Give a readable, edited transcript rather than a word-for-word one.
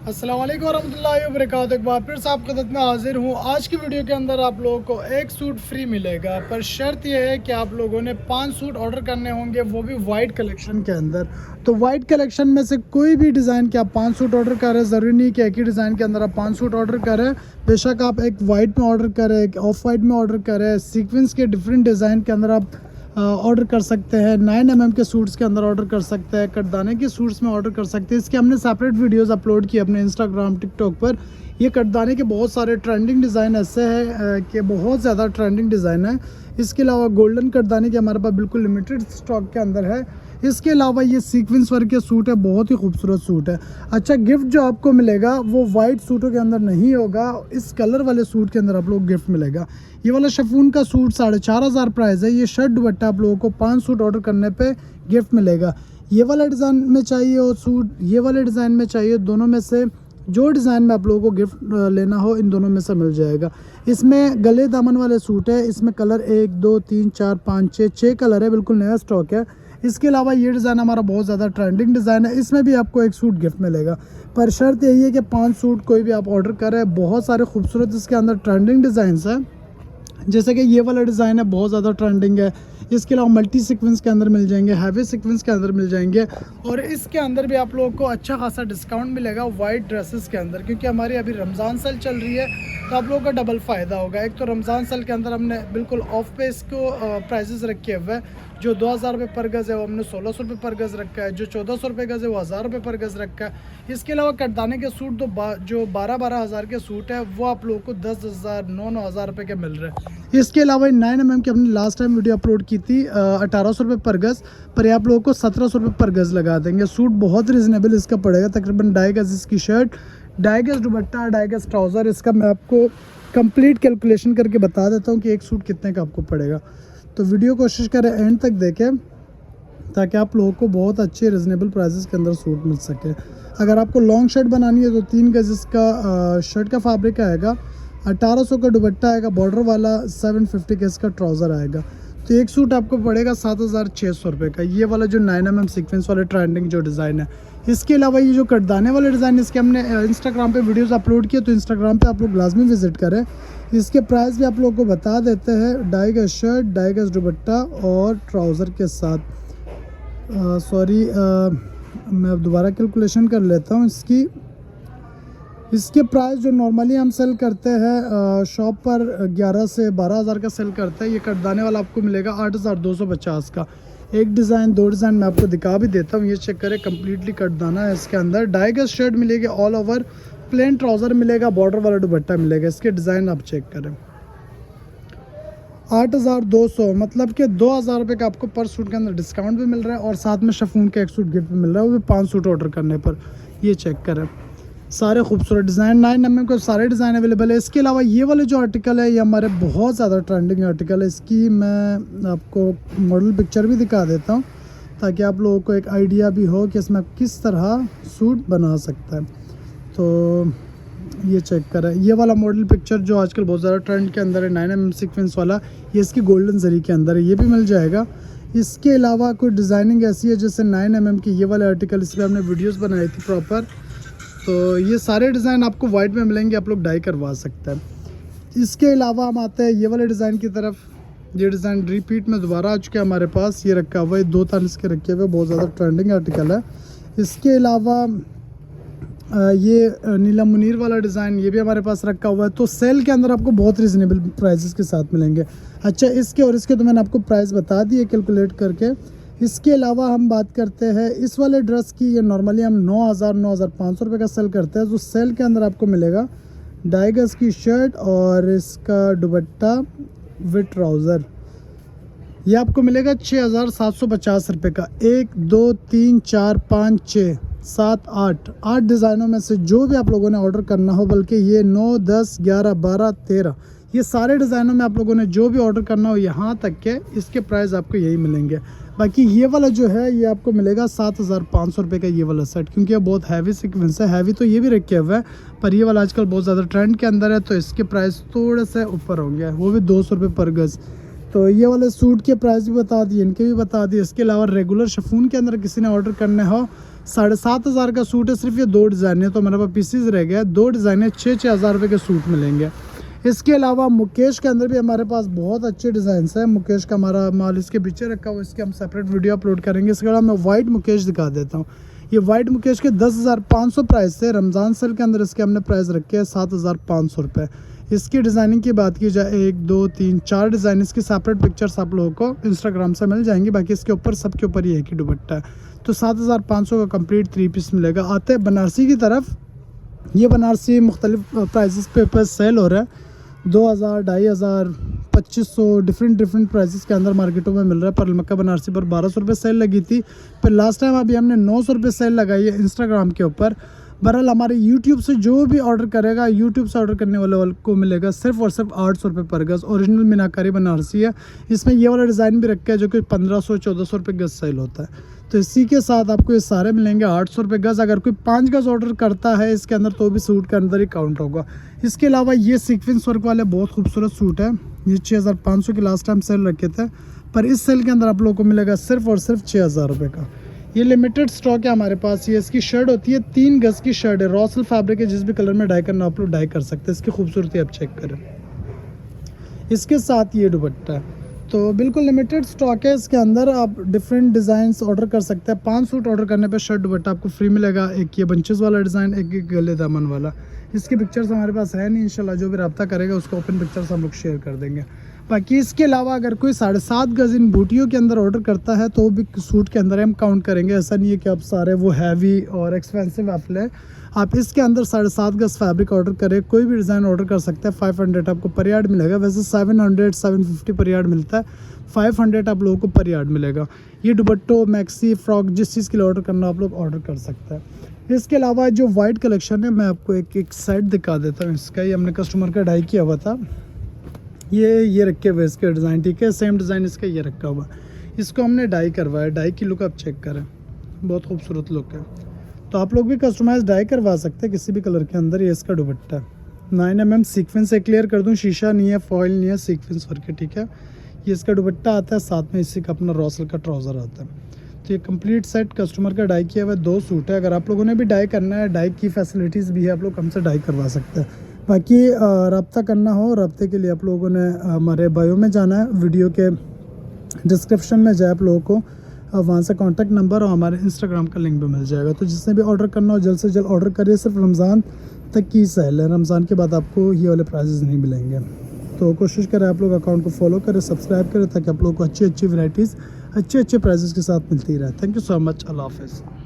अस्सलाम वालेकुम वरहमतुल्लाहि वबरकातुहू। एक बार फिर से आपकी खिदमत में हाजिर हूँ। आज की वीडियो के अंदर आप लोगों को एक सूट फ्री मिलेगा, पर शर्त यह है कि आप लोगों ने 5 सूट ऑर्डर करने होंगे, वो भी वाइट कलेक्शन के अंदर। तो वाइट कलेक्शन में से कोई भी डिज़ाइन के आप 5 सूट ऑर्डर करें, ज़रूरी नहीं कि एक ही डिज़ाइन के अंदर आप 5 सूट ऑर्डर करें। बेशक आप एक वाइट में ऑर्डर करें, एक ऑफ वाइट में ऑर्डर करें, सीक्वेंस के डिफरेंट डिज़ाइन के अंदर आप ऑर्डर कर सकते हैं, 9 mm के सूट्स के अंदर ऑर्डर कर सकते हैं, कटदाने के सूट्स में ऑर्डर कर सकते हैं। इसके हमने सेपरेट वीडियोस अपलोड किए अपने इंस्टाग्राम टिकटॉक पर। ये कटदाने के बहुत सारे ट्रेंडिंग डिज़ाइन ऐसे हैं कि बहुत ज़्यादा ट्रेंडिंग डिज़ाइन है। इसके अलावा गोल्डन कटदाने के हमारे पास बिल्कुल लिमिटेड स्टॉक के अंदर है। इसके अलावा ये सीक्वेंस वर्क के सूट है, बहुत ही खूबसूरत सूट है। अच्छा, गिफ्ट जो आपको मिलेगा वो वाइट सूटों के अंदर नहीं होगा, इस कलर वाले सूट के अंदर आप लोग गिफ्ट मिलेगा। ये वाला शिफॉन का सूट 4,500 प्राइस है। ये शर्ट दुपट्टा आप लोगों को 5 सूट ऑर्डर करने पे गिफ्ट मिलेगा। ये वाला डिज़ाइन में चाहिए और सूट ये वाले डिज़ाइन में चाहिए, दोनों में से जो डिज़ाइन में आप लोगों को गिफ्ट लेना हो इन दोनों में से मिल जाएगा। इसमें गले दामन वाले सूट है, इसमें कलर 1 2 3 4 5 6 कलर है, बिल्कुल नया स्टॉक है। इसके अलावा ये डिज़ाइन हमारा बहुत ज़्यादा ट्रेंडिंग डिज़ाइन है, इसमें भी आपको एक सूट गिफ्ट मिलेगा। पर शर्त यही है कि 5 सूट कोई भी आप ऑर्डर करें। बहुत सारे खूबसूरत इसके अंदर ट्रेंडिंग डिज़ाइंस हैं, जैसे कि ये वाला डिज़ाइन है, बहुत ज़्यादा ट्रेंडिंग है। इसके अलावा मल्टी सीक्वेंस के अंदर मिल जाएंगे, हैवी सीक्वेंस के अंदर मिल जाएंगे, और इसके अंदर भी आप लोगों को अच्छा खासा डिस्काउंट मिलेगा वाइट ड्रेसेस के अंदर, क्योंकि हमारी अभी रमज़ान सेल चल रही है। तो आप लोगों का डबल फ़ायदा होगा। एक तो रमज़ान सेल के अंदर हमने बिल्कुल ऑफ पे इसको प्राइजेस रखे हुए हैं। जो 2,000 रुपये पर गज़ है वो हमने 1,600 रुपये पर गज़ रखा है। जो 1,400 रुपये गज़ है वो 1,000 रुपये पर गज़ रखा है। इसके अलावा कटदाने के सूट जो 12-12 हज़ार के सूट है वो आप लोगों को 10,000 9,000 रुपये के मिल रहे हैं। इसके अलावा 9 mm की हमने लास्ट टाइम वीडियो अपलोड की थी 1,800 रुपये पर गज़, पर ये आप लोगों को 1,700 रुपये पर गज़ लगा देंगे। सूट बहुत रिजनेबल इसका पड़ेगा, तकरीबन 2.5 गज़ इसकी शर्ट, 2.5 गज़ दुपट्टा, 2.5 गज़ ट्राउज़र। इसका मैं आपको कंप्लीट कैलकुलेशन करके बता देता हूँ कि एक सूट कितने का आपको पड़ेगा। तो वीडियो कोशिश करें एंड तक देखें ताकि आप लोगों को बहुत अच्छे रिजनेबल प्राइसेस के अंदर सूट मिल सके। अगर आपको लॉन्ग शर्ट बनानी है तो 3 गज़ इसका शर्ट का फैब्रिक आएगा, 1,800 का दुपट्टा आएगा बॉर्डर वाला, 750 का इसका ट्राउज़र आएगा। तो एक सूट आपको पड़ेगा 7,600 रुपये का। ये वाला जो 9 mm सीक्वेंस वाले ट्रेंडिंग जो डिज़ाइन है। इसके अलावा ये जो कटदाने वाले डिज़ाइन, इसके हमने इंस्टाग्राम पे वीडियोस अपलोड किए, तो इंस्टाग्राम पे आप लोग लाजमी विज़िट करें। इसके प्राइस भी आप लोगों को बता देते हैं। 2.5 गज़ शर्ट, 2.5 गज़ दुपट्टा और ट्राउज़र के साथ। मैं अब दोबारा कैलकुलेशन कर लेता हूँ इसके प्राइस जो नॉर्मली हम सेल करते हैं शॉप पर 11 से 12,000 का सेल करते हैं। ये कटदाने वाला आपको मिलेगा 8,250 का। एक डिज़ाइन 2 डिज़ाइन मैं आपको दिखा भी देता हूँ, ये चेक करें, कम्प्लीटली कटदाना है इसके अंदर। 2.5 गज़ शर्ट मिलेगी ऑल ओवर, प्लेन ट्राउज़र मिलेगा, बॉर्डर वाला दुपट्टा मिलेगा। इसके डिज़ाइन आप चेक करें, 8,200 मतलब कि 2,000 रुपये का आपको पर सूट के अंदर डिस्काउंट भी मिल रहा है, और साथ में शिफॉन का एक सूट गिफ्ट भी मिल रहा है, वो भी 5 सूट ऑर्डर करने पर। ये चेक करें, सारे खूबसूरत डिज़ाइन 9 mm के सारे डिज़ाइन अवेलेबल है। इसके अलावा ये वाले जो आर्टिकल है ये हमारे बहुत ज़्यादा ट्रेंडिंग आर्टिकल है। इसकी मैं आपको मॉडल पिक्चर भी दिखा देता हूँ ताकि आप लोगों को एक आइडिया भी हो कि इसमें किस तरह सूट बना सकता है। तो ये चेक करें, ये वाला मॉडल पिक्चर जो आजकल बहुत ज़्यादा ट्रेंड के अंदर है, 9 mm सीक्वेंस वाला, ये इसकी गोल्डन जरी के अंदर है, ये भी मिल जाएगा। इसके अलावा कोई डिज़ाइनिंग ऐसी है जैसे 9 mm की ये वाले आर्टिकल, इस पर हमने वीडियोज़ बनाई थी प्रॉपर। तो ये सारे डिज़ाइन आपको वाइट में मिलेंगे, आप लोग डाई करवा सकते हैं। इसके अलावा हम आते हैं ये वाले डिज़ाइन की तरफ। ये डिज़ाइन रिपीट में दोबारा आ चुका है हमारे पास, ये रखा हुआ है, 2 तान इसके रखे हुए, बहुत ज़्यादा ट्रेंडिंग आर्टिकल है। इसके अलावा ये नीला मुनीर वाला डिज़ाइन, ये भी हमारे पास रखा हुआ है। तो सेल के अंदर आपको बहुत रिजनेबल प्राइसेस के साथ मिलेंगे। अच्छा, इसके और इसके तो मैंने आपको प्राइस बता दिए कैलकुलेट करके। इसके अलावा हम बात करते हैं इस वाले ड्रेस की। ये नॉर्मली हम 9,500 रुपये का सेल करते हैं। तो सेल के अंदर आपको मिलेगा 2.5 गज़ की शर्ट और इसका दुपट्टा विद ट्राउज़र, ये आपको मिलेगा 6,750 रुपये का। 1 2 3 4 5 6 7 8 डिज़ाइनों में से जो भी आप लोगों ने ऑर्डर करना हो, बल्कि ये 9 10 11 12 13 ये सारे डिज़ाइनों में आप लोगों ने जो भी ऑर्डर करना हो, यहाँ तक के इसके प्राइस आपको यही मिलेंगे। बाकी ये वाला जो है ये आपको मिलेगा 7,500 रुपये का ये वाला सेट, क्योंकि ये बहुत हैवी सीक्वेंस है। हैवी तो ये भी रखे हुआ है, पर ये वाला आजकल बहुत ज़्यादा ट्रेंड के अंदर है, तो इसके प्राइस थोड़े से ऊपर होंगे, वो भी 200 रुपये पर गज़। तो ये वाले सूट के प्राइस भी बता दिए, इनके भी बता दिए। इसके अलावा रेगुलर शिफॉन के अंदर किसी ने ऑर्डर करने हो 7,500 का सूट है, सिर्फ ये 2 डिज़ाइन है, तो मेरे पास पीसीज रह गया। 2 डिज़ाइन है, 6-6 हज़ार रुपये के सूट मिलेंगे। इसके अलावा मुकेश के अंदर भी हमारे पास बहुत अच्छे डिज़ाइन हैं। मुकेश का हमारा माल इसके पीछे रखा हुआ, इसके हम सेपरेट वीडियो अपलोड करेंगे। इसके अलावा मैं वाइट मुकेश दिखा देता हूँ। ये वाइट मुकेश के 10,500 प्राइस थे। रमज़ान सेल के अंदर इसके हमने प्राइस रखे हैं 7,500 रुपये। इसकी डिज़ाइनिंग की बात की जाए 1 2 3 4 डिज़ाइन, इसकी सेपरेट पिक्चर्स आप लोगों को इंस्टाग्राम से मिल जाएंगी। बाकी इसके ऊपर सबके ऊपर ये एक ही दुपट्टा है। तो 7,500 का कंप्लीट 3 पीस मिलेगा। आते हैं बनारसी की तरफ। ये बनारसी मुख्तलिफ प्राइसेस पे सेल हो रहा है। 2,000, 2,500, 2,500 डिफरेंट प्राइसेस के अंदर मार्केटों में मिल रहा है। पर मक्का बनारसी पर 1,200 रुपये सेल लगी थी। फिर लास्ट टाइम अभी हमने 900 रुपये सेल लगाई है इंस्टाग्राम के ऊपर। बहरहाल हमारे यूट्यूब से जो भी ऑर्डर करेगा, यूट्यूब से ऑर्डर करने वाले को मिलेगा सिर्फ और सिर्फ 800 रुपये पर गज़। ओरिजिनल मीनाकारी बनारसी है। इसमें ये वाला डिज़ाइन भी रखा है जो कि 1,500-1,400 रुपये गज़ सेल होता है। तो इसी के साथ आपको ये सारे मिलेंगे 800 रुपये गज़। अगर कोई 5 गज़ ऑर्डर करता है इसके अंदर तो भी सूट के अंदर ही काउंट होगा। इसके अलावा ये सीक्वेंस वर्क वाले बहुत खूबसूरत सूट है। ये 6,500 के लास्ट टाइम सेल रखे थे, पर इस सेल के अंदर आप लोगों को मिलेगा सिर्फ और सिर्फ 6,000 रुपये का। ये लिमिटेड स्टॉक है हमारे पास। ये इसकी शर्ट होती है, 3 गज़ की शर्ट है। रॉसल फैब्रिक है, जिस भी कलर में डाई करना आप लोग डाई कर सकते हैं। इसकी खूबसूरती आप चेक करें। इसके साथ ये दुपट्टा है। तो बिल्कुल लिमिटेड स्टॉक है। इसके अंदर आप डिफरेंट डिज़ाइंस ऑर्डर कर सकते हैं। 5 सूट ऑर्डर करने पे शर्ट दुपट्टा आपको फ्री मिलेगा। एक ये बंचेस वाला डिज़ाइन, एक गले दामन वाला। इसकी पिक्चर्स हमारे पास है नहीं, इंशाल्लाह जो भी रब्ता करेगा उसको ओपन पिक्चर्स हम लोग शेयर कर देंगे। बाकी इसके अलावा अगर कोई 7.5 गज़ इन बूटियों के अंदर ऑर्डर करता है तो भी सूट के अंदर हम काउंट करेंगे। ऐसा नहीं है कि आप सारे वो हैवी और एक्सपेंसिव आप लें। आप इसके अंदर 7.5 गज़ फैब्रिक ऑर्डर करें, कोई भी डिज़ाइन ऑर्डर कर सकते हैं। 500 आपको पर यार्ड मिलेगा। वैसे 700-750 पर यार्ड मिलता है, 500 आप लोगों को पर यार्ड मिलेगा। ये दुपट्टो, मैक्सी, फ्रॉक, जिस चीज़ के लिए ऑर्डर करना आप लोग ऑर्डर कर सकते हैं। इसके अलावा जो वाइट कलेक्शन है, मैं आपको एक सेट दिखा देता हूँ इसका। ये हमने कस्टमर का डाई किया हुआ था। ये रखे हुए इसके डिज़ाइन, ठीक है। सेम डिज़ाइन इसका ये रखा हुआ। इसको हमने डाई करवाया। डाई की लुक आप चेक करें, बहुत खूबसूरत लुक है। तो आप लोग भी कस्टमाइज डाई करवा सकते हैं किसी भी कलर के अंदर। ये इसका दुपट्टा है। 9 mm सीक्वेंस से क्लियर कर दूं, शीशा नहीं है, फॉइल नहीं है, सीक्वेंस वर्क है, ठीक है। ये इसका दुपट्टा आता है, साथ में इसी का अपना रॉसल का ट्राउज़र आता है। तो ये कंप्लीट सेट कस्टमर का डाई किया हुआ 2 सूट है। अगर आप लोगों ने भी डाई करना है, डाई की फैसिलिटीज़ भी है, आप लोग हमसे डाई करवा सकते हैं। बाकी रब्ता करना हो, रब्ते के लिए आप लोगों ने हमारे बायो में जाना है। वीडियो के डिस्क्रिप्शन में जाए आप लोगों को, वहाँ से कॉन्टैक्ट नंबर और हमारे इंस्टाग्राम का लिंक भी मिल जाएगा। तो जिसने भी ऑर्डर करना हो जल्द से जल्द ऑर्डर करिए। सिर्फ रमज़ान तक की सेल है, रमज़ान के बाद आपको ये वाले प्राइसेस नहीं मिलेंगे। तो कोशिश करें आप लोग अकाउंट को फॉलो करें, सब्सक्राइब करें, ताकि आप लोगों को अच्छी वैराइटीज़ अच्छे प्राइसेस के साथ मिलती रहे। Thank you so much. अल्लाह हाफ़िज़।